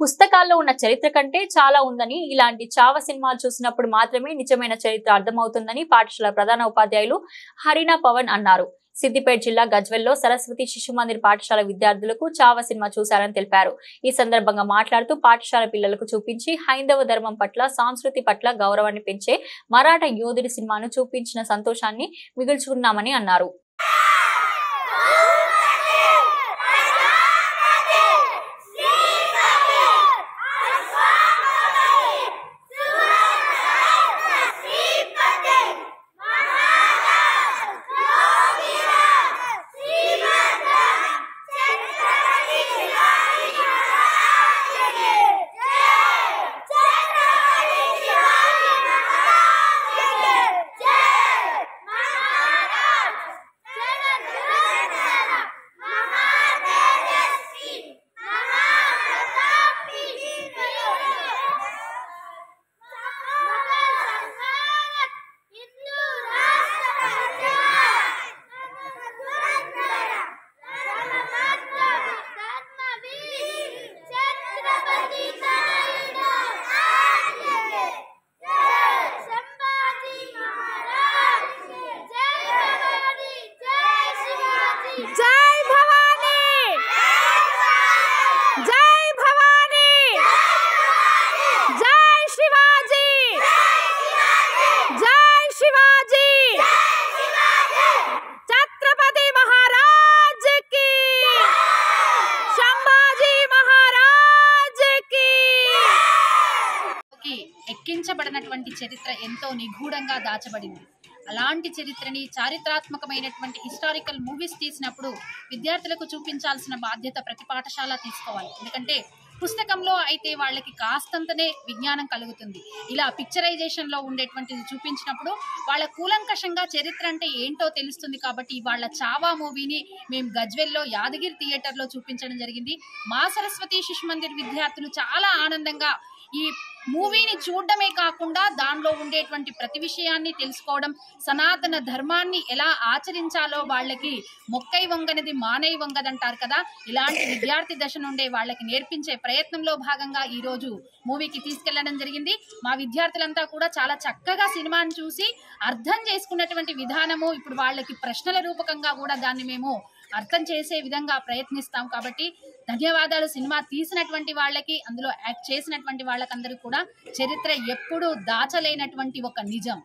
పుస్తకాల్లో ఉన్న చరిత్ర కంటే చాలా ఉందని, ఇలాంటి చావ సినిమాలు చూసినప్పుడు మాత్రమే నిజమైన చరిత్ర అర్థమవుతుందని పాఠశాల ప్రధాన ఉపాధ్యాయులు హరినా పవన్ అన్నారు. సిద్దిపేట జిల్లా గజ్వెల్లో సరస్వతి శిశు మందిర్ పాఠశాల విద్యార్థులకు చావ సినిమా చూశారని తెలిపారు. ఈ సందర్భంగా మాట్లాడుతూ పాఠశాల పిల్లలకు చూపించి హైందవ ధర్మం పట్ల, సంస్కృతి పట్ల గౌరవాన్ని పెంచే మరాఠా యోధుడి సినిమాను చూపించిన సంతోషాన్ని మిగుల్చుకున్నామని అన్నారు. जय भवानी, जय भवानी, जय शिवाजी, जय शिवाजी, छत्रपति महाराज की, संभाजी महाराज की। ఎక్కించబడినటువంటి చరిత్ర ఎంతో నిగూఢంగా దాచబడింది. అలాంటి చరిత్రని చారిత్రాత్మకమైనటువంటి హిస్టారికల్ మూవీస్ తీసినప్పుడు విద్యార్థులకు చూపించాల్సిన బాధ్యత ప్రతి పాఠశాల తీసుకోవాలి. ఎందుకంటే పుస్తకంలో అయితే వాళ్ళకి కాస్తంతనే విజ్ఞానం కలుగుతుంది. ఇలా పిక్చరైజేషన్లో ఉండేటువంటిది చూపించినప్పుడు వాళ్ళ కూలంకషంగా చరిత్ర అంటే ఏంటో తెలుస్తుంది. కాబట్టి వాళ్ళ చావా మూవీని మేము గజ్వెల్లో యాదగిరి థియేటర్లో చూపించడం జరిగింది. మా సరస్వతి శిశు మందిర్ విద్యార్థులు చాలా ఆనందంగా ఈ మూవీని చూడడమే కాకుండా దానిలో ఉండేటువంటి ప్రతి విషయాన్ని తెలుసుకోవడం, సనాతన ధర్మాన్ని ఎలా ఆచరించాలో వాళ్ళకి మొక్కై వంగనిది మానై వంగదంటారు కదా, ఇలాంటి విద్యార్థి దశ నుండే వాళ్ళకి నేర్పించే ప్రయత్నంలో భాగంగా ఈరోజు మూవీకి తీసుకెళ్లడం జరిగింది. మా విద్యార్థులంతా కూడా చాలా చక్కగా సినిమాని చూసి అర్థం చేసుకున్నటువంటి విధానము ఇప్పుడు వాళ్ళకి ప్రశ్నల రూపకంగా కూడా దాన్ని మేము అర్థం చేసే విధంగా ప్రయత్నిస్తాం. కాబట్టి ధన్యవాదాలు సినిమా తీసినటువంటి వాళ్ళకి, అందులో యాక్ట్ చేసినటువంటి వాళ్ళకందరూ కూడా. చరిత్ర ఎప్పుడూ దాచలేనటువంటి ఒక నిజం.